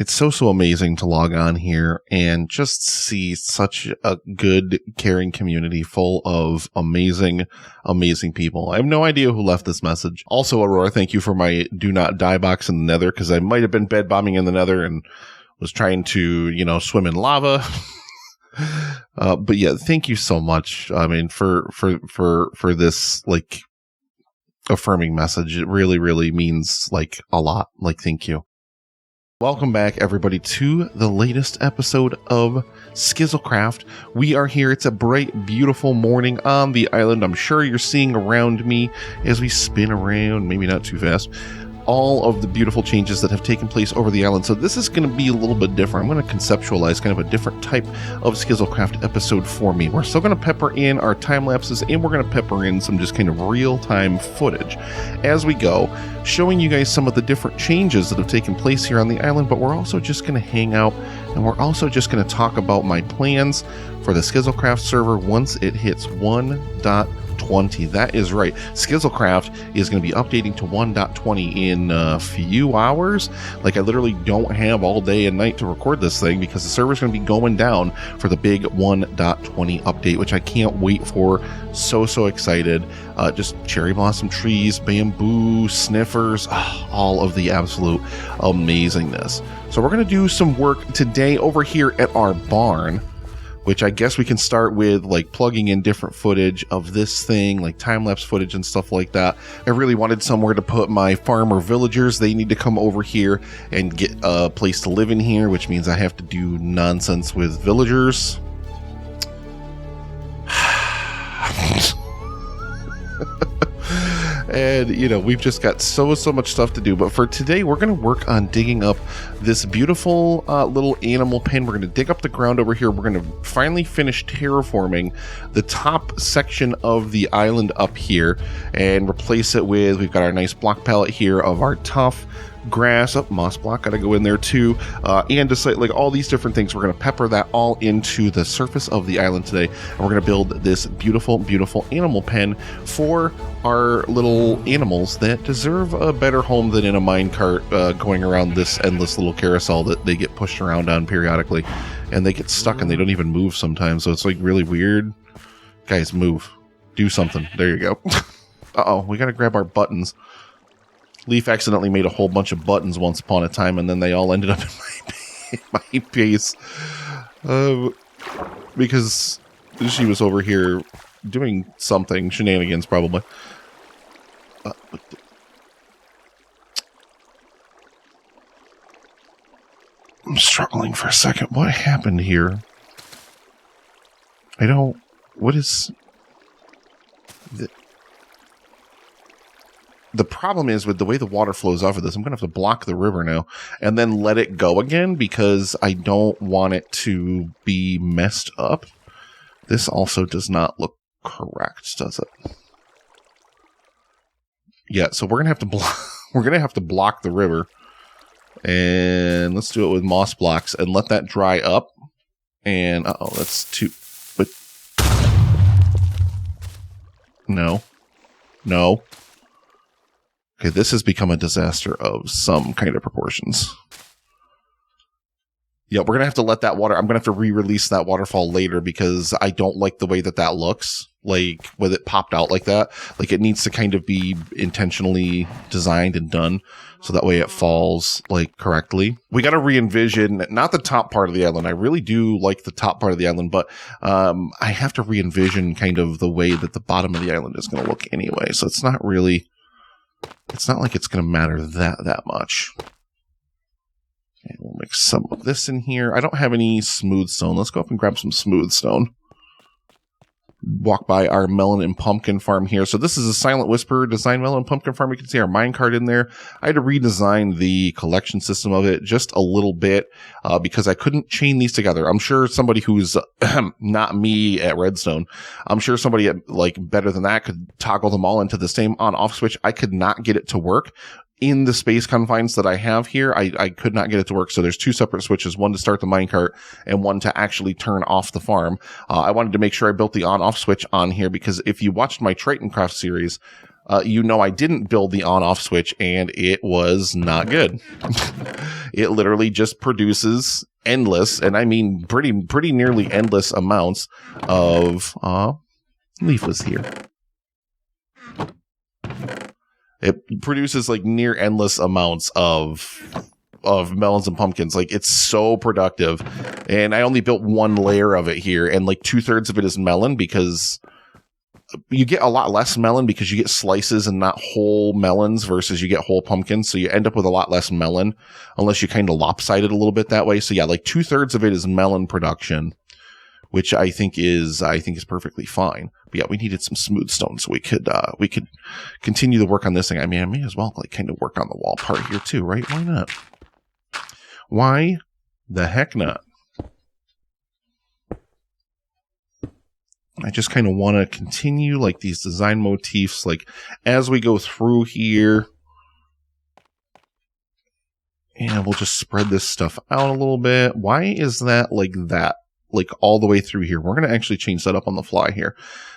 It's so amazing to log on here and just see such a good, caring community full of amazing people. I have no idea who left this message. Also, Aurora, thank you for my do not die box in the nether, because I might have been bed bombing in the nether and was trying to, swim in lava. But yeah, thank you so much. I mean, for this, like, affirming message. It really means, like, a lot. Like, thank you. Welcome back, everybody, to the latest episode of Skizzlecraft. We are here. It's a bright, beautiful morning on the island. I'm sure you're seeing around me as we spin around, maybe not too fast, all of the beautiful changes that have taken place over the island. So this is going to be a little bit different. I'm going to conceptualize kind of a different type of Skizzlecraft episode for me. We're still going to pepper in our time lapses, and we're going to pepper in some just kind of real-time footage as we go, showing you guys some of the different changes that have taken place here on the island. But we're also just going to hang out, and we're also just going to talk about my plans for the Skizzlecraft server once it hits 1.20. That is right. Skizzlecraft is going to be updating to 1.20 in a few hours. Like, I literally don't have all day and night to record this thing because the server's going to be going down for the big 1.20 update, which I can't wait for. So excited. Just cherry blossom trees, bamboo, sniffers, all of the absolute amazingness. So we're going to do some work today over here at our barn, which I guess we can start with, like, plugging in different footage of this thing, like time-lapse footage and stuff like that. I really wanted somewhere to put my farmer villagers. They need to come over here and get a place to live in here, which means I have to do nonsense with villagers. And, we've just got so much stuff to do. But for today, we're going to work on digging up this beautiful little animal pen. We're going to dig up the ground over here. We're going to finally finish terraforming the top section of the island up here and replace it with, we've got our nice block palette here of our tough grass. Moss block gotta go in there too, and just like all these different things. We're gonna pepper that all into the surface of the island today, and we're gonna build this beautiful animal pen for our little animals that deserve a better home than in a minecart going around this endless little carousel that they get pushed around on periodically, and they get stuck and they don't even move sometimes. So it's like really weird. Guys, move, do something. There you go. We gotta grab our buttons. Leaf accidentally made a whole bunch of buttons once upon a time, and then they all ended up in my base. Because she was over here doing something, shenanigans probably. I'm struggling for a second. What happened here? What is... The problem is with the way the water flows off of this, I'm going to have to block the river now and then let it go again because I don't want it to be messed up. This also does not look correct, does it? Yeah, so we're going to have to block the river. And let's do it with moss blocks and let that dry up. And that's too, but no. Okay, this has become a disaster of some kind of proportions. Yeah, we're going to have to let that water... I'm going to have to re-release that waterfall later because I don't like the way that looks. Like, with it popped out like that. Like, it needs to kind of be intentionally designed and done so that way it falls, like, correctly. We got to re-envision, not the top part of the island. I really do like the top part of the island, but I have to re-envision kind of the way that the bottom of the island is going to look anyway. So it's not really... It's not like it's going to matter that much. Okay, we'll mix some of this in here. I don't have any smooth stone. Let's go up and grab some smooth stone. Walk by our melon and pumpkin farm here. So this is a Silent Whisper design melon and pumpkin farm. You can see our minecart in there. I had to redesign the collection system of it just a little bit because I couldn't chain these together. I'm sure somebody who's not me at Redstone, I'm sure somebody like better than that could toggle them all into the same on-off switch. I could not get it to work. In the space confines that I have here, I could not get it to work. So there's two separate switches, one to start the minecart and one to actually turn off the farm. I wanted to make sure I built the on-off switch on here because if you watched my Tritoncraft series, you know I didn't build the on-off switch, and it was not good. It literally just produces endless, and I mean pretty nearly endless amounts of Leaf was here. It produces like near endless amounts of melons and pumpkins. Like, it's so productive. And I only built one layer of it here, and like 2/3 of it is melon, because you get a lot less melon because you get slices and not whole melons versus you get whole pumpkins. So you end up with a lot less melon unless you kind of lopsided a little bit that way. So yeah, like 2/3 of it is melon production, which I think is perfectly fine. But yeah, we needed some smooth stone so we could continue the work on this thing. I mean, I may as well like kind of work on the wall part here too, right? Why not? Why the heck not? I just kind of want to continue like these design motifs, like as we go through here. And we'll just spread this stuff out a little bit. Why is that? Like all the way through here? We're going to actually change that up on the fly here.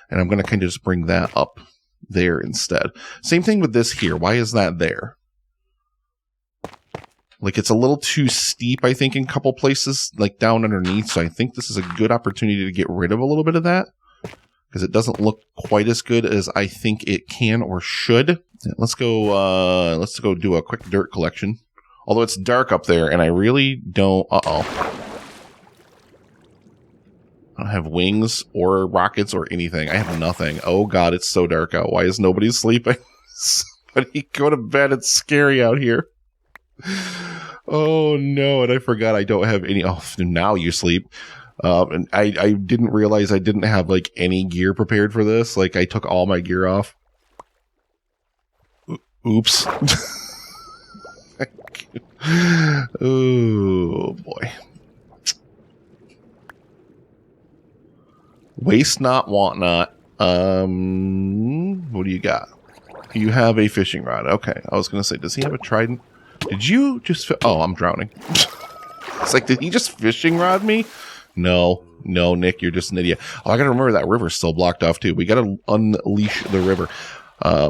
And I'm going to kind of just bring that up there instead. Same thing with this here. Why is that there? Like, it's a little too steep, I think, in a couple places, like down underneath. So I think this is a good opportunity to get rid of a little bit of that, because it doesn't look quite as good as I think it can or should. Let's go do a quick dirt collection. Although it's dark up there, and I really don't... Uh-oh. I don't have wings or rockets or anything. I have nothing. Oh, God, it's so dark out. Why is nobody sleeping? Somebody go to bed. It's scary out here. Oh, no, and I forgot I don't have any... Oh, now you sleep. And I didn't realize I didn't have, like, any gear prepared for this. Like, I took all my gear off. Oops. Oh, boy. Waste not, want not. What do you got? You have a fishing rod. Okay, I was going to say, does he have a trident? Did you just... Oh, I'm drowning. It's like, did he just fishing rod me? No, Nick, you're just an idiot. Oh, I got to remember that river's still blocked off, too. We got to unleash the river. I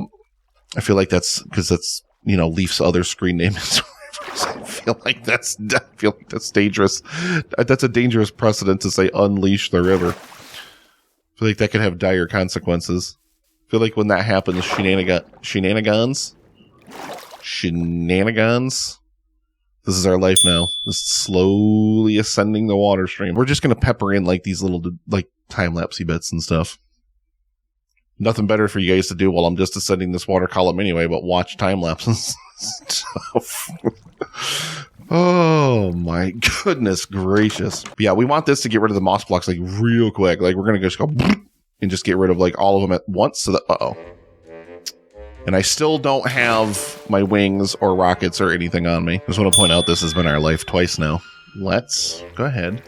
feel like that's... Because that's, you know, Leaf's other screen name is... I feel like that's dangerous. That's a dangerous precedent to say unleash the river. I feel like that could have dire consequences. I feel like when that happens, shenanigans. This is our life now. Just slowly ascending the water stream. We're just going to pepper in like these little like time-lapsey bits and stuff. Nothing better for you guys to do while I'm just ascending this water column anyway, but watch time-lapses stuff. Oh my goodness gracious. But yeah, we want this to get rid of the moss blocks like real quick. Like, we're going to just go and just get rid of like all of them at once. So that, uh-oh. And I still don't have my wings or rockets or anything on me. I just want to point out this has been our life twice now. Let's go ahead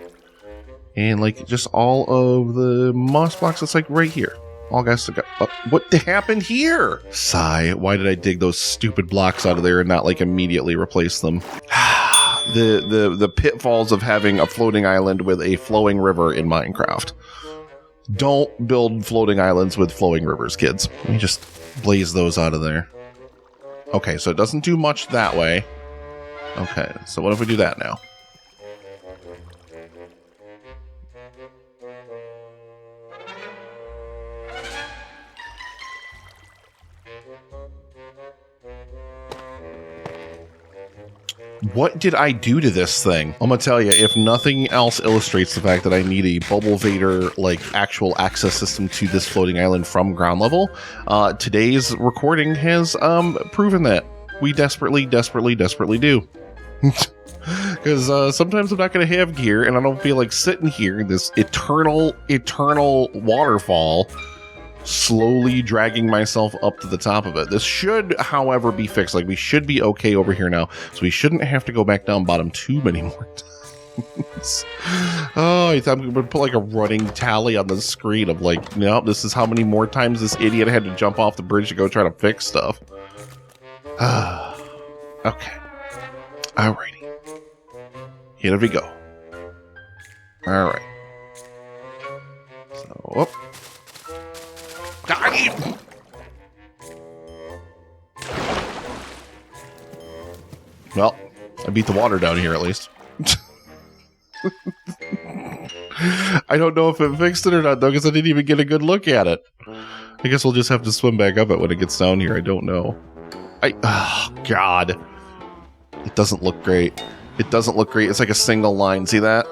and like just all of the moss blocks that's like right here. All guys to go. What happened here? Sigh. Why did I dig those stupid blocks out of there and not like immediately replace them? The pitfalls of having a floating island with a flowing river in Minecraft. Don't build floating islands with flowing rivers, kids. Let me just blaze those out of there. Okay, so it doesn't do much that way. Okay, so what if we do that now? What did I do to this thing? I'm gonna tell you, if nothing else illustrates the fact that I need a Bubble Vader, like, actual access system to this floating island from ground level, today's recording has proven that we desperately do. Because sometimes I'm not gonna have gear, and I don't feel like sitting here in this eternal waterfall, slowly dragging myself up to the top of it. This should, however, be fixed. Like, we should be okay over here now, so we shouldn't have to go back down bottom too many more times. Oh, I thought I'm gonna put like a running tally on the screen of like, no, this is how many more times this idiot had to jump off the bridge to go try to fix stuff. Okay. Alrighty. Here we go. Alright. So, I beat the water down here at least. I don't know if it fixed it or not, though, because I didn't even get a good look at it. I guess we'll just have to swim back up it when it gets down here. I don't know. Oh, God. It doesn't look great. It doesn't look great. It's like a single line. See that?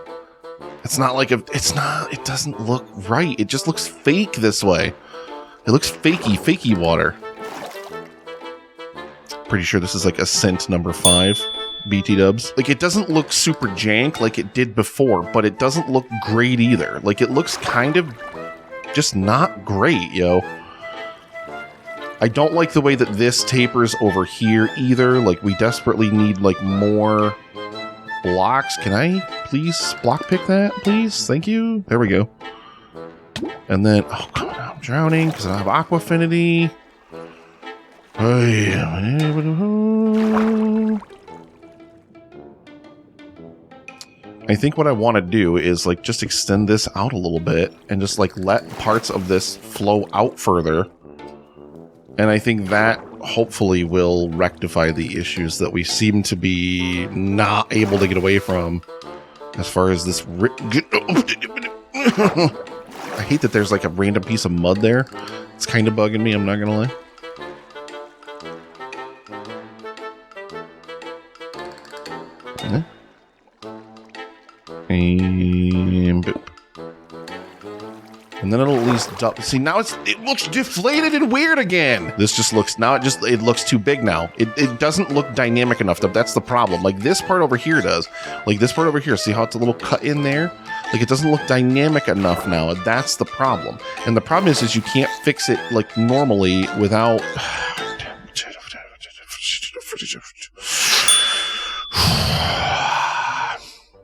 It's not like it doesn't look right. It just looks fake this way. It looks fakey water. Pretty sure this is like Ascent number 5. BT dubs. Like, it doesn't look super jank like it did before, but it doesn't look great either. Like, it looks kind of just not great, yo. I don't like the way that this tapers over here either. Like, we desperately need, like, more blocks. Can I please block pick that, please? Thank you. There we go. And then, oh, come on, I'm drowning because I have aqua affinity. I think what I want to do is like just extend this out a little bit and just like let parts of this flow out further. And I think that hopefully will rectify the issues that we seem to be not able to get away from as far as this. I hate that there's like a random piece of mud there. It's kind of bugging me, I'm not gonna lie. Yeah. And boop. And then it'll at least see, now it looks deflated and weird again. This just looks, now it looks too big now. It doesn't look dynamic enough. That's the problem. Like this part over here does. Like this part over here, see how it's a little cut in there? Like it doesn't look dynamic enough now. That's the problem. And the problem is you can't fix it like normally without.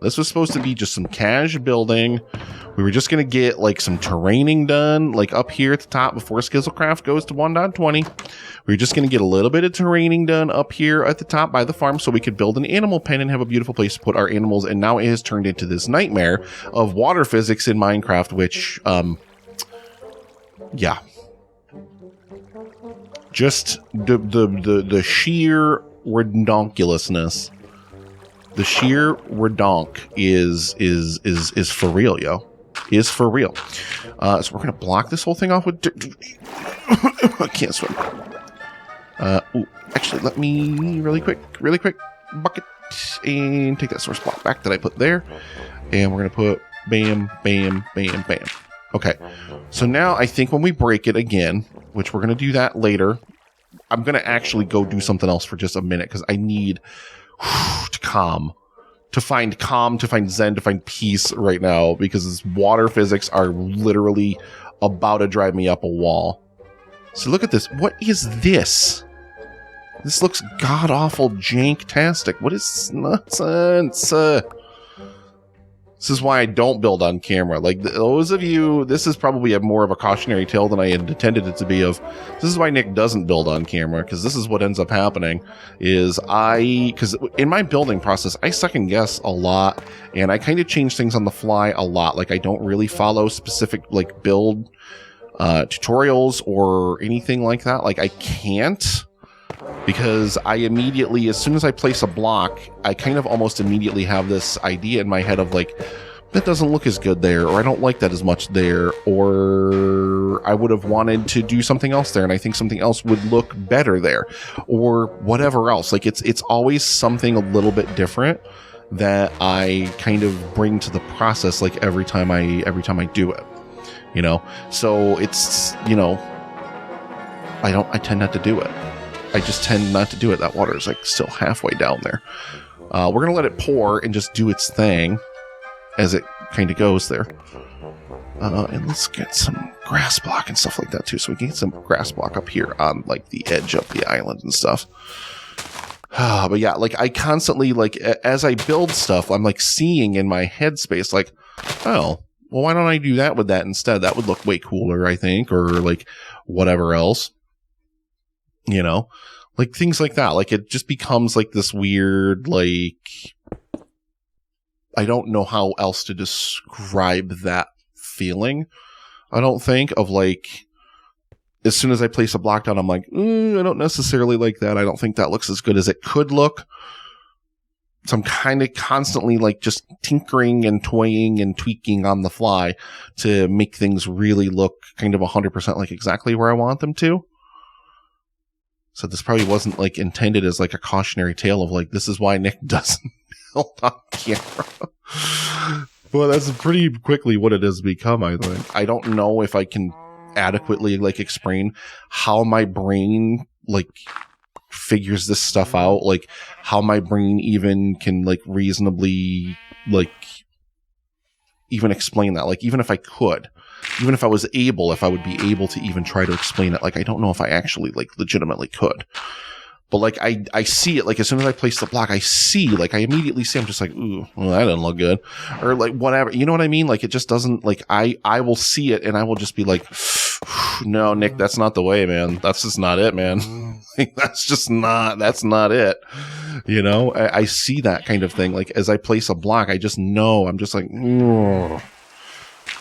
This was supposed to be just some cash building. We were just going to get like some terraining done, like up here at the top before Skizzlecraft goes to 1.20. We were just going to get a little bit of terraining done up here at the top by the farm so we could build an animal pen and have a beautiful place to put our animals. And now it has turned into this nightmare of water physics in Minecraft, which, yeah. Just the sheer redonkulousness. The sheer redonk is for real, yo. Is for real. So we're gonna block this whole thing off with. I can't swim. Ooh, actually, let me really quick, bucket and take that source block back that I put there, and we're gonna put bam, bam, bam, bam. Okay. So now I think when we break it again, which we're gonna do that later, I'm gonna actually go do something else for just a minute because I need. To find zen, to find peace right now, because this water physics are literally about to drive me up a wall. So look at this. What is this? This looks god-awful jank-tastic. What is nonsense? This is why I don't build on camera. Like, those of you, this is probably more of a cautionary tale than I had intended it to be of. This is why Nick doesn't build on camera, because this is what ends up happening, is because in my building process, I second guess a lot, and I kind of change things on the fly a lot. Like, I don't really follow specific, like, build tutorials or anything like that. Like, I can't. Because I immediately, as soon as I place a block, I kind of almost immediately have this idea in my head of like, that doesn't look as good there, or I don't like that as much there, or I would have wanted to do something else there, and I think something else would look better there, or whatever else. Like it's always something a little bit different that I kind of bring to the process, like every time I do it, you know. So it's, you know, I tend not to do it. I just tend not to do it. That water is like still halfway down there. We're going to let it pour and just do its thing as it kind of goes there. And let's get some grass block and stuff like that too. So we can get some grass block up here on like the edge of the island and stuff. But yeah, like I constantly, like as I build stuff, I'm like seeing in my headspace, like, oh, well, why don't I do that with that instead? That would look way cooler, I think, or like whatever else. You know, like things like that. Like it just becomes like this weird, like, I don't know how else to describe that feeling. I don't think of like, as soon as I place a block down, I'm like, I don't necessarily like that. I don't think that looks as good as it could look. So I'm kind of constantly like just tinkering and toying and tweaking on the fly to make things really look kind of 100% like exactly where I want them to. So this probably wasn't like intended as like a cautionary tale of like, this is why Nick doesn't build on camera. Well, that's pretty quickly what it has become, I think. I don't know if I can adequately like explain how my brain like figures this stuff out, like how my brain even can like reasonably like even explain that. Like even if I could, even if I was able, if I would be able to even try to explain it, like I don't know if I actually like legitimately could. But like I see it, like as soon as I place the block, I see, like I immediately see, I'm just like, ooh, well, that didn't look good. Or like whatever, you know what I mean? Like it just doesn't, like I will see it and I will just be like, no, Nick, that's not the way, man. That's just not it, man. Like, that's not it. You know, I see that kind of thing. Like as I place a block, I just know, I'm just like,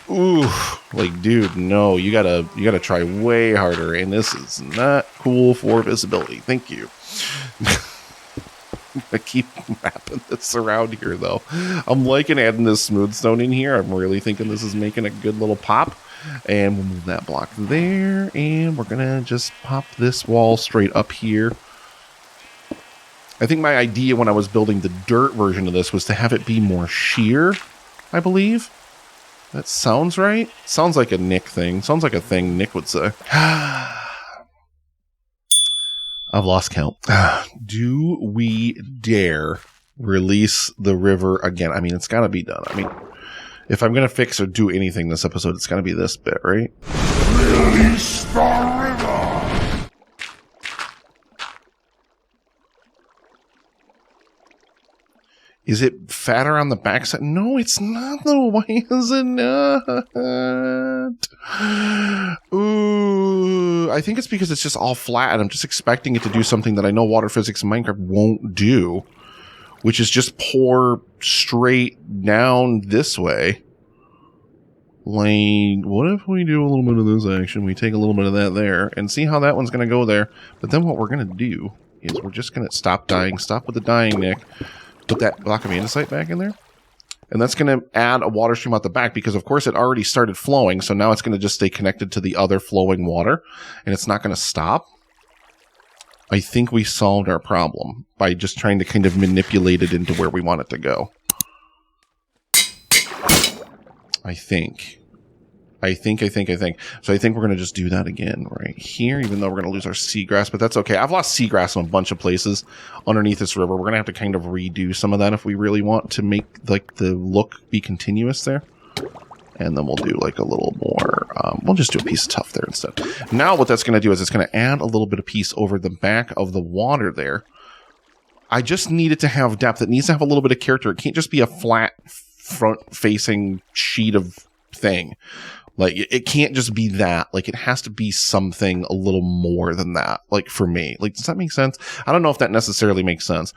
ooh, like, dude, no, you gotta try way harder. And this is not cool for visibility. Thank you. I keep wrapping this around here, though. I'm liking adding this smooth stone in here. I'm really thinking this is making a good little pop. And we'll move that block there. And we're going to just pop this wall straight up here. I think my idea when I was building the dirt version of this was to have it be more sheer, I believe. That sounds right. Sounds like a Nick thing. Sounds like a thing Nick would say. I've lost count. Do we dare release the river again? I mean, it's got to be done. I mean, if I'm going to fix or do anything this episode, it's got to be this bit, right? Release the river! Is it fatter on the backside? No, it's not, though. Why is it not? Ooh, I think it's because it's just all flat, and I'm just expecting it to do something that I know water physics in Minecraft won't do, which is just pour straight down this way. Like, what if we do a little bit of this action? We take a little bit of that there, and see how that one's going to go there. But then what we're going to do is we're just going to stop dying. Stop with the dying, Nick. Put that block of andesite back in there. And that's going to add a water stream out the back because, of course, it already started flowing. So now it's going to just stay connected to the other flowing water. And it's not going to stop. I think we solved our problem by just trying to kind of manipulate it into where we want it to go. I think. So I think we're going to just do that again right here, even though we're going to lose our seagrass, but that's okay. I've lost seagrass in a bunch of places underneath this river. We're going to have to kind of redo some of that if we really want to make like the look be continuous there. And then we'll do like a little more, we'll just do a piece of tuff there instead. Now what that's going to do is it's going to add a little bit of piece over the back of the water there. I just need it to have depth. It needs to have a little bit of character. It can't just be a flat front-facing sheet of thing. Like, it can't just be that. Like, it has to be something a little more than that. Like, for me. Like, does that make sense? I don't know if that necessarily makes sense.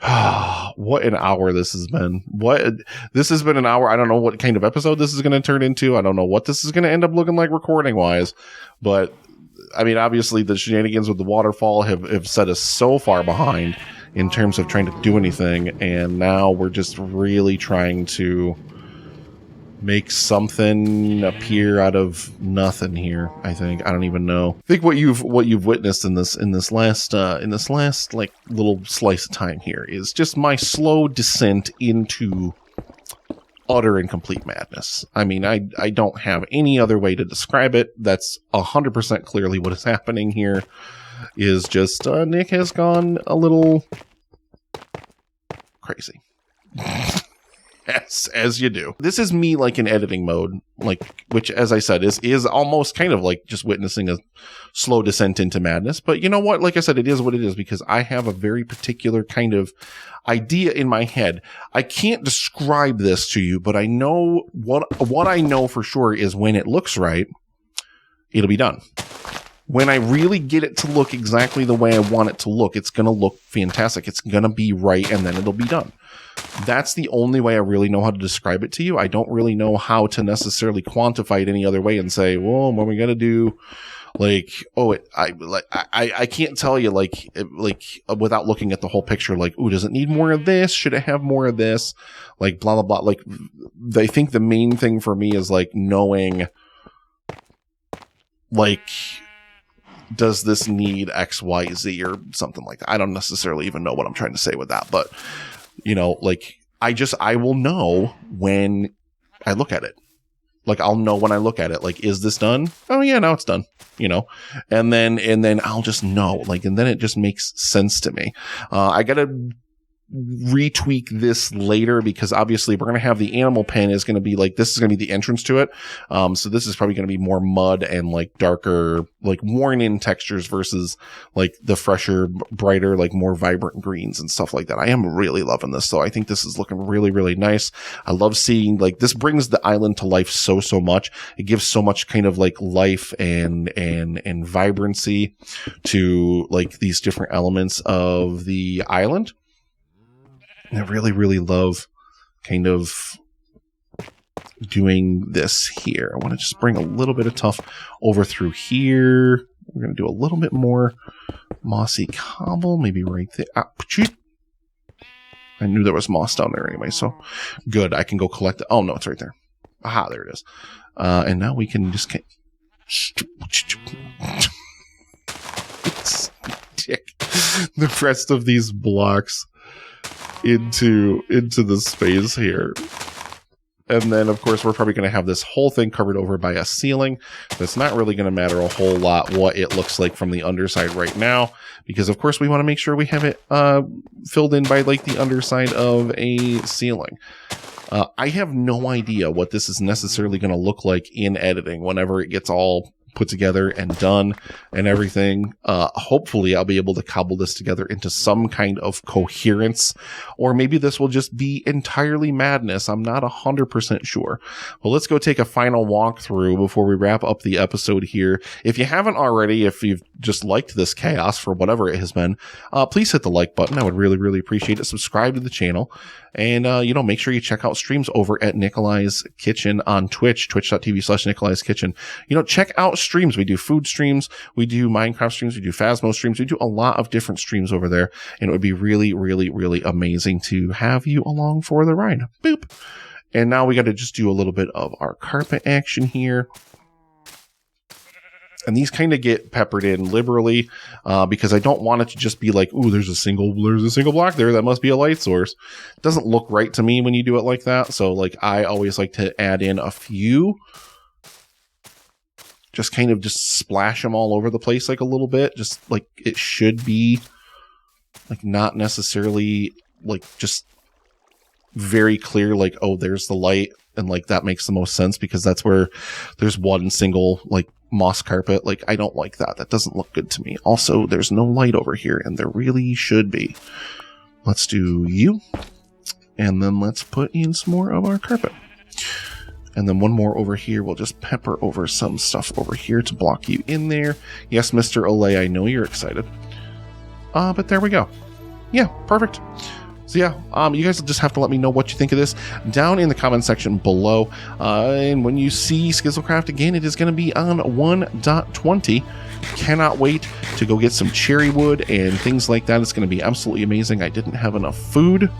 What an hour this has been. This has been an hour. I don't know what kind of episode this is going to turn into. I don't know what this is going to end up looking like recording-wise. But, I mean, obviously, the shenanigans with the waterfall have set us so far behind in terms of trying to do anything. And now we're just really trying to make something appear out of nothing here. I think I don't even know. I think what you've witnessed in this last like little slice of time here is just my slow descent into utter and complete madness. I mean, I don't have any other way to describe it. That's 100% clearly what is happening here. Is just Nick has gone a little crazy. As you do. This is me like in editing mode, like, which as I said is almost kind of like just witnessing a slow descent into madness. But you know what? Like I said, it is what it is because I have a very particular kind of idea in my head. I can't describe this to you, but I know what I know for sure is when it looks right, it'll be done. When I really get it to look exactly the way I want it to look, it's going to look fantastic. It's going to be right, and then it'll be done. That's the only way I really know how to describe it to you. I don't really know how to necessarily quantify it any other way and say, well, what we got to do, Like, oh, I can't tell you like without looking at the whole picture, like, ooh, does it need more of this? Should it have more of this? Like, blah, blah, blah. Like, I think the main thing for me is like knowing, like, does this need X, Y, Z or something like that? I don't necessarily even know what I'm trying to say with that, but you know, like, I will know when I look at it. Like, I'll know when I look at it, like, is this done? Oh yeah, now it's done, you know? And then I'll just know, like, and then it just makes sense to me. I gotta retweak this later because obviously we're going to have the animal pen is going to be like, this is going to be the entrance to it. So this is probably going to be more mud and like darker, like worn in textures versus like the fresher, brighter, like more vibrant greens and stuff like that. I am really loving this. So I think this is looking really, really nice. I love seeing like this brings the island to life so much. It gives so much kind of like life and vibrancy to like these different elements of the island. I really, really love kind of doing this here. I want to just bring a little bit of tuff over through here. We're going to do a little bit more mossy cobble, maybe right there. Ah, I knew there was moss down there anyway, so good. I can go collect it. Oh, no, it's right there. Aha, there it is. And now we can just stick the rest of these blocks into the space here. And then of course we're probably going to have this whole thing covered over by a ceiling. That's not really going to matter a whole lot what it looks like from the underside right now, because of course we want to make sure we have it filled in by like the underside of a ceiling. I have no idea what this is necessarily going to look like in editing whenever it gets all put together and done and everything. Hopefully I'll be able to cobble this together into some kind of coherence, or maybe this will just be entirely madness. I'm not 100% sure. But let's go take a final walkthrough before we wrap up the episode here. If you haven't already, if you've just liked this chaos for whatever it has been, please hit the like button. I would really, really appreciate it. Subscribe to the channel. And, make sure you check out streams over at Nikoli's Kitchen on Twitch, twitch.tv/Nikoli's Kitchen. Check out streams. We do food streams. We do Minecraft streams. We do Phasmo streams. We do a lot of different streams over there. And it would be really, really, really amazing to have you along for the ride. Boop. And now we got to just do a little bit of our carpet action here. And these kind of get peppered in liberally, because I don't want it to just be like, ooh, there's a single block there. That must be a light source. It doesn't look right to me when you do it like that. So like, I always like to add in a few, just kind of just splash them all over the place, like a little bit, just like it should be, like not necessarily like just very clear, like, oh, there's the light. And like, that makes the most sense because that's where there's one single like moss carpet. Like, I don't like that. That doesn't look good to me. Also, there's no light over here and there really should be. Let's do you. And then let's put in some more of our carpet. And then one more over here. We'll just pepper over some stuff over here to block you in there. Yes, Mr. Olay, I know you're excited. But there we go. Yeah, perfect. So yeah, you guys just have to let me know what you think of this down in the comment section below. And when you see Skizzlecraft again, it is going to be on 1.20. Cannot wait to go get some cherry wood and things like that. It's going to be absolutely amazing. I didn't have enough food.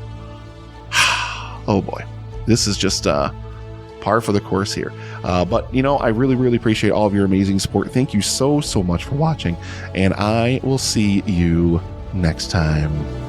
Oh boy, this is just par for the course here. But I really, really appreciate all of your amazing support. Thank you so much for watching, and I will see you next time.